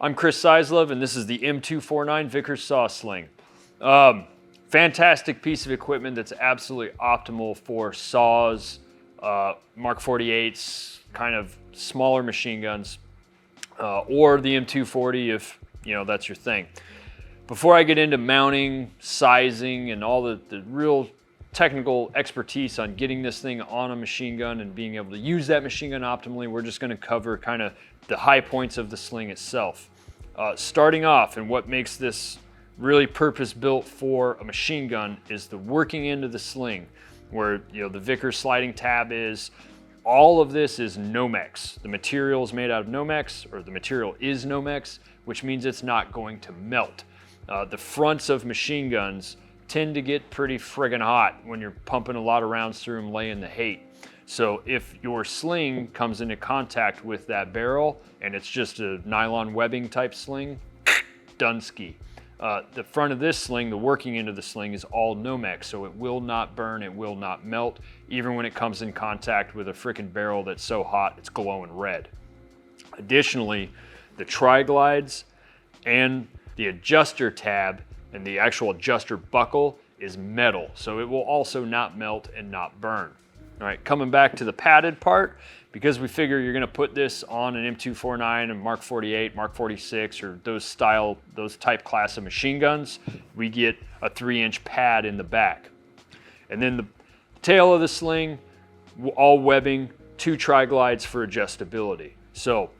I'm Chris Seislove, and this is the M249 Vickers SAW Sling. Fantastic piece of equipment that's absolutely optimal for saws, Mark 48s, kind of smaller machine guns, or the M240 if that's your thing. Before I get into mounting, sizing, and all the real technical expertise on getting this thing on a machine gun and being able to use that machine gun optimally, we're just going to cover kind of the high points of the sling itself. Starting off, and what makes this really purpose-built for a machine gun is the working end of the sling, where the Vickers sliding tab is. All of this is Nomex. The material is made out of Nomex, or the material is Nomex, which means it's not going to melt. The fronts of machine guns tend to get pretty friggin' hot when you're pumping a lot of rounds through them, laying the hate. So if your sling comes into contact with that barrel and it's just a nylon webbing type sling, Dunsky. The front of this sling, the working end of the sling, is all Nomex, so it will not burn, it will not melt, even when it comes in contact with a frickin' barrel that's so hot it's glowing red. Additionally, the tri-glides and the adjuster tab and the actual adjuster buckle is metal, so it will also not melt and not burn. All right, coming back to the padded part, because we figure you're gonna put this on an M249, a Mark 48, Mark 46, or those type class of machine guns, we get a 3-inch pad in the back. And then the tail of the sling, all webbing, 2 tri-glides for adjustability. So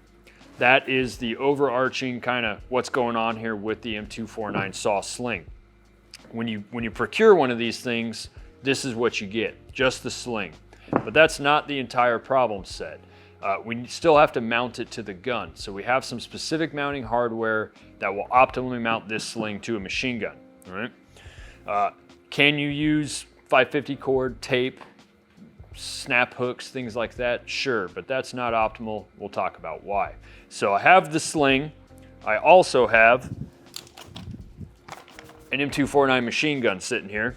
that is the overarching kind of what's going on here with the M249 SAW Sling. When you procure one of these things, this is what you get, just the sling. But that's not the entire problem set. We still have to mount it to the gun. So we have some specific mounting hardware that will optimally mount this sling to a machine gun. All right? Can you use 550 cord, tape, snap hooks, things like that? Sure, but that's not optimal. We'll talk about why. So I have the sling. I also have an M249 machine gun sitting here.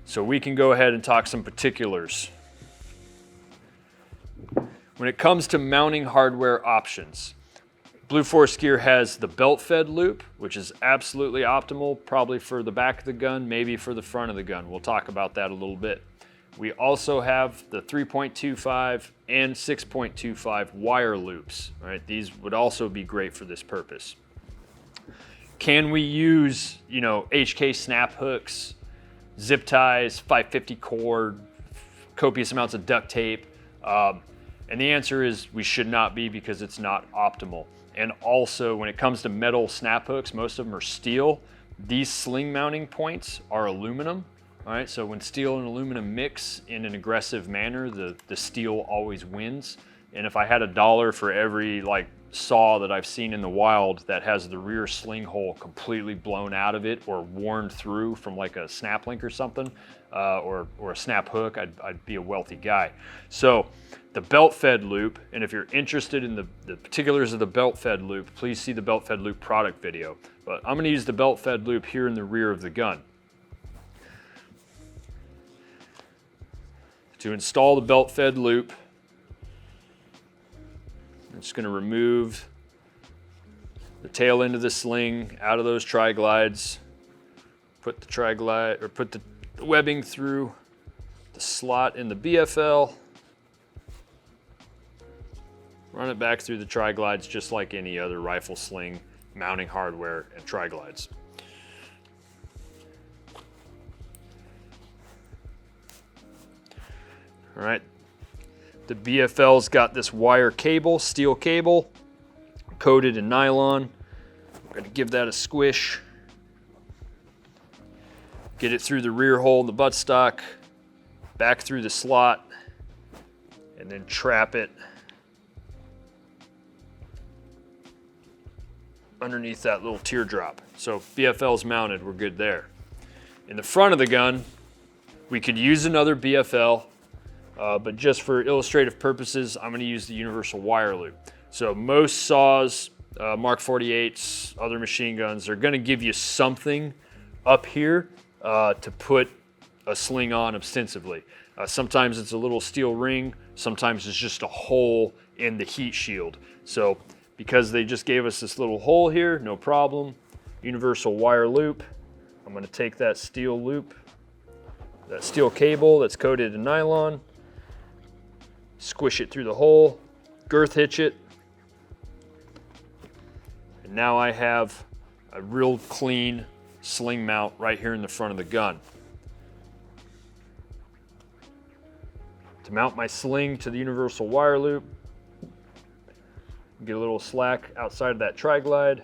So we can go ahead and talk some particulars. When it comes to mounting hardware options, Blue Force Gear has the belt fed loop, which is absolutely optimal, probably for the back of the gun, maybe for the front of the gun. We'll talk about that a little bit. We also have the 3.25 and 6.25 wire loops. Right? These would also be great for this purpose. Can we use, HK snap hooks, zip ties, 550 cord, copious amounts of duct tape? And the answer is we should not be, because it's not optimal. And also, when it comes to metal snap hooks, most of them are steel. These sling mounting points are aluminum. All right, so when steel and aluminum mix in an aggressive manner, the steel always wins. And if I had $1 for every saw that I've seen in the wild that has the rear sling hole completely blown out of it or worn through from like a snap link or something, or a snap hook, I'd be a wealthy guy. So the belt fed loop, and if you're interested in the particulars of the belt fed loop, please see the belt fed loop product video. But I'm gonna use the belt fed loop here in the rear of the gun. To install the belt fed loop, I'm just going to remove the tail end of the sling out of those tri-glides, put the webbing through the slot in the BFL, run it back through the tri-glides just like any other rifle sling mounting hardware and tri-glides. All right, the BFL's got this wire cable, steel cable, coated in nylon. We're gonna give that a squish. Get it through the rear hole in the buttstock, back through the slot, and then trap it underneath that little teardrop. So BFL's mounted, we're good there. In the front of the gun, we could use another BFL, but just for illustrative purposes, I'm going to use the universal wire loop. So most saws, Mark 48s, other machine guns, are going to give you something up here to put a sling on ostensibly. Sometimes it's a little steel ring, sometimes it's just a hole in the heat shield. So because they just gave us this little hole here, no problem. Universal wire loop. I'm gonna take that steel loop, that steel cable that's coated in nylon, squish it through the hole, girth hitch it, and now I have a real clean sling mount right here in the front of the gun. To mount my sling to the universal wire loop, get a little slack outside of that tri-glide,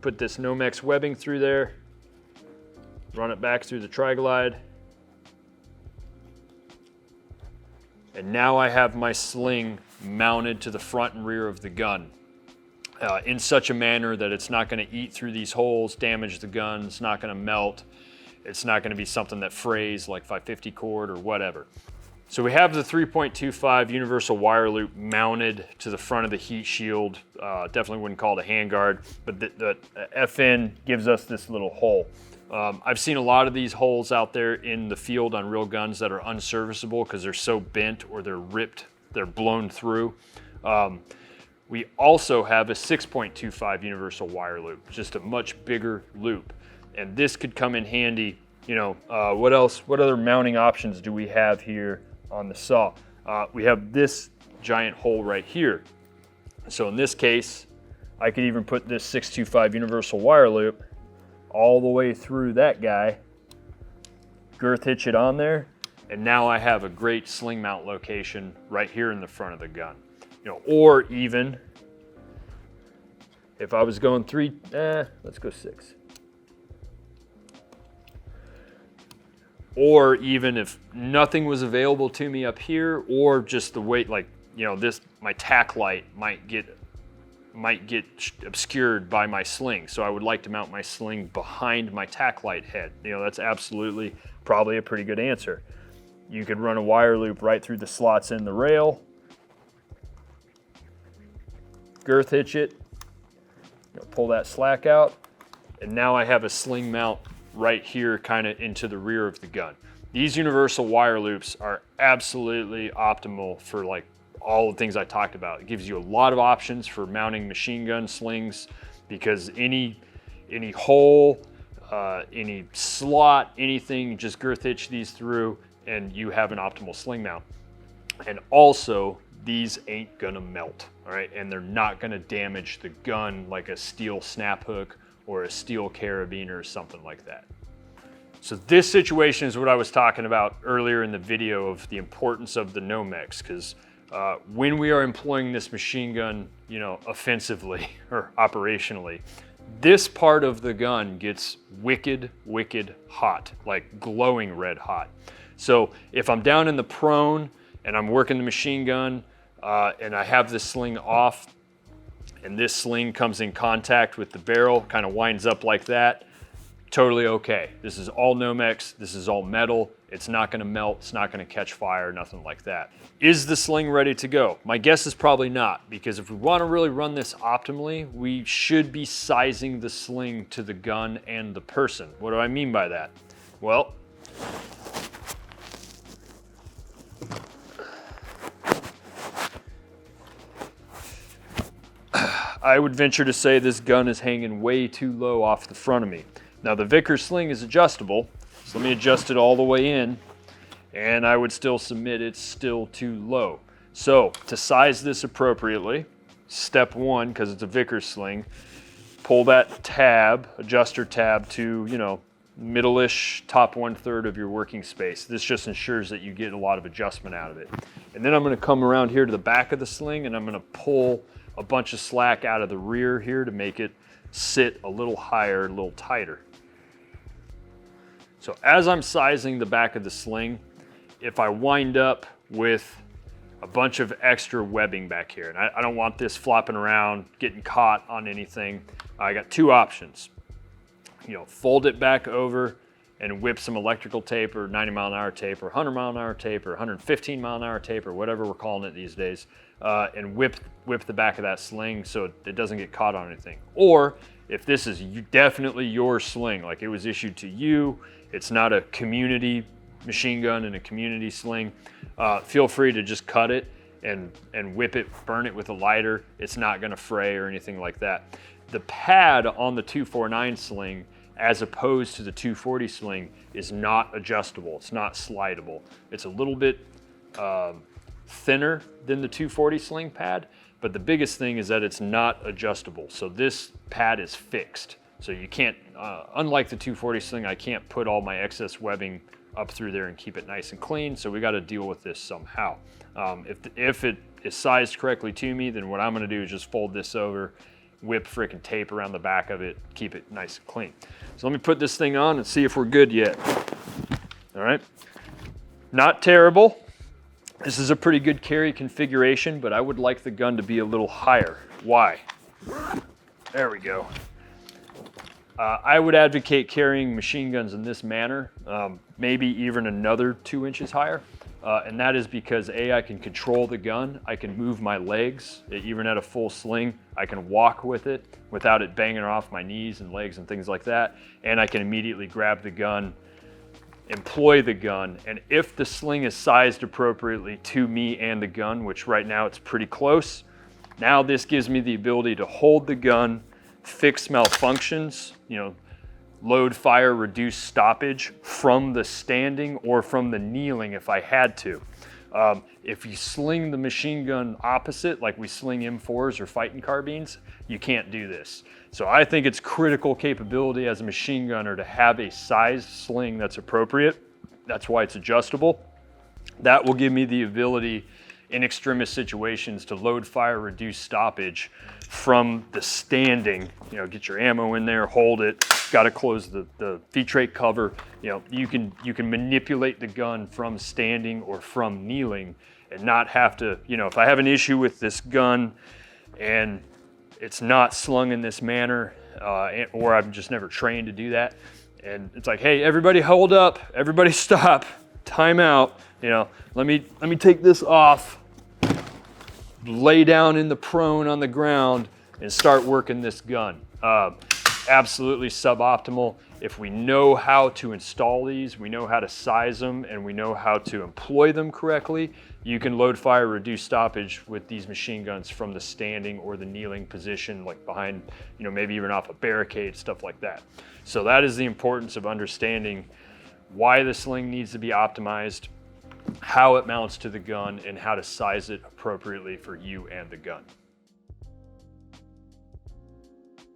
put this Nomex webbing through there, run it back through the tri-glide, and now I have my sling mounted to the front and rear of the gun in such a manner that it's not going to eat through these holes, damage the gun, it's not going to melt, it's not going to be something that frays like 550 cord or whatever. So we have the 3.25 universal wire loop mounted to the front of the heat shield. Definitely wouldn't call it a handguard, but the FN gives us this little hole. I've seen a lot of these holes out there in the field on real guns that are unserviceable because they're so bent or they're ripped, they're blown through. We also have a 6.25 universal wire loop, just a much bigger loop. And this could come in handy. You know, what else? What other mounting options do we have here on the saw? We have this giant hole right here. So in this case, I could even put this 625 universal wire loop all the way through that guy, girth hitch it on there, and now I have a great sling mount location right here in the front of the gun. You know, or even if I was going let's go 6. Or even if nothing was available to me up here, or just the weight, like, you know, this, my tack light might get obscured by my sling. So I would like to mount my sling behind my tack light head. You know, that's absolutely probably a pretty good answer. You could run a wire loop right through the slots in the rail, girth hitch it, you know, pull that slack out, and now I have a sling mount right here kind of into the rear of the gun. These universal wire loops are absolutely optimal for like all the things I talked about. It gives you a lot of options for mounting machine gun slings because any hole, any slot, anything, just girth hitch these through and you have an optimal sling mount. And also, these ain't gonna melt, all right? And they're not gonna damage the gun like a steel snap hook or a steel carabiner or something like that. So this situation is what I was talking about earlier in the video of the importance of the Nomex, because when we are employing this machine gun, you know, offensively or operationally, this part of the gun gets wicked, wicked hot, like glowing red hot. So if I'm down in the prone and I'm working the machine gun and I have this sling off, and this sling comes in contact with the barrel, kind of winds up like that, totally okay. This is all Nomex, this is all metal, it's not gonna melt, it's not gonna catch fire, nothing like that. Is the sling ready to go? My guess is probably not, because if we wanna really run this optimally, we should be sizing the sling to the gun and the person. What do I mean by that? Well, I would venture to say this gun is hanging way too low off the front of me. Now the Vickers sling is adjustable, so let me adjust it all the way in, and I would still submit it's still too low. So to size this appropriately, step one, because it's a Vickers sling, pull that tab, adjuster tab to, you know, middle-ish, top 1/3 of your working space. This just ensures that you get a lot of adjustment out of it. And then I'm gonna come around here to the back of the sling and I'm gonna pull a bunch of slack out of the rear here to make it sit a little higher, a little tighter. So as I'm sizing the back of the sling, if I wind up with a bunch of extra webbing back here, and I don't want this flopping around, getting caught on anything, I got two options. You know, fold it back over and whip some electrical tape or 90-mile-an-hour tape or 100-mile-an-hour tape or 115-mile-an-hour tape or whatever we're calling it these days, and whip the back of that sling so it doesn't get caught on anything. Or if this is definitely your sling, like it was issued to you, it's not a community machine gun and a community sling, feel free to just cut it and whip it, burn it with a lighter, it's not gonna fray or anything like that. The pad on the 249 sling, as opposed to the 240 sling, is not adjustable. It's not slidable. It's a little bit thinner than the 240 sling pad, but the biggest thing is that it's not adjustable. So this pad is fixed. So you can't, unlike the 240 sling, I can't put all my excess webbing up through there and keep it nice and clean. So we got to deal with this somehow. If it is sized correctly to me, then what I'm gonna do is just fold this over, whip frickin' tape around the back of it, keep it nice and clean. So let me put this thing on and see if we're good yet. All right, not terrible. This is a pretty good carry configuration, but I would like the gun to be a little higher. Why? There we go. I would advocate carrying machine guns in this manner, maybe even another 2 inches higher. And that is because A, I can control the gun, I can move my legs, even at a full sling, I can walk with it without it banging off my knees and legs and things like that, and I can immediately grab the gun, employ the gun, and if the sling is sized appropriately to me and the gun, which right now it's pretty close, now this gives me the ability to hold the gun, fix malfunctions, load, fire, reduce stoppage from the standing or from the kneeling if I had to. If you sling the machine gun opposite, like we sling M4s or fighting carbines, you can't do this. So I think it's critical capability as a machine gunner to have a sized sling that's appropriate. That's why it's adjustable. That will give me the ability in extremous situations to load, fire, reduce stoppage from the standing. Get your ammo in there, hold it, got to close the feed tray cover. You can manipulate the gun from standing or from kneeling and not have to, if I have an issue with this gun and it's not slung in this manner, or I've just never trained to do that, and it's like, hey, everybody hold up, everybody stop, time out, let me take this off, lay down in the prone on the ground and start working this gun. Absolutely suboptimal. If we know how to install these, we know how to size them, and we know how to employ them correctly, you can load, fire, reduce stoppage with these machine guns from the standing or the kneeling position, like behind, maybe even off a barricade, stuff like that. So that is the importance of understanding why the sling needs to be optimized, how it mounts to the gun, and how to size it appropriately for you and the gun.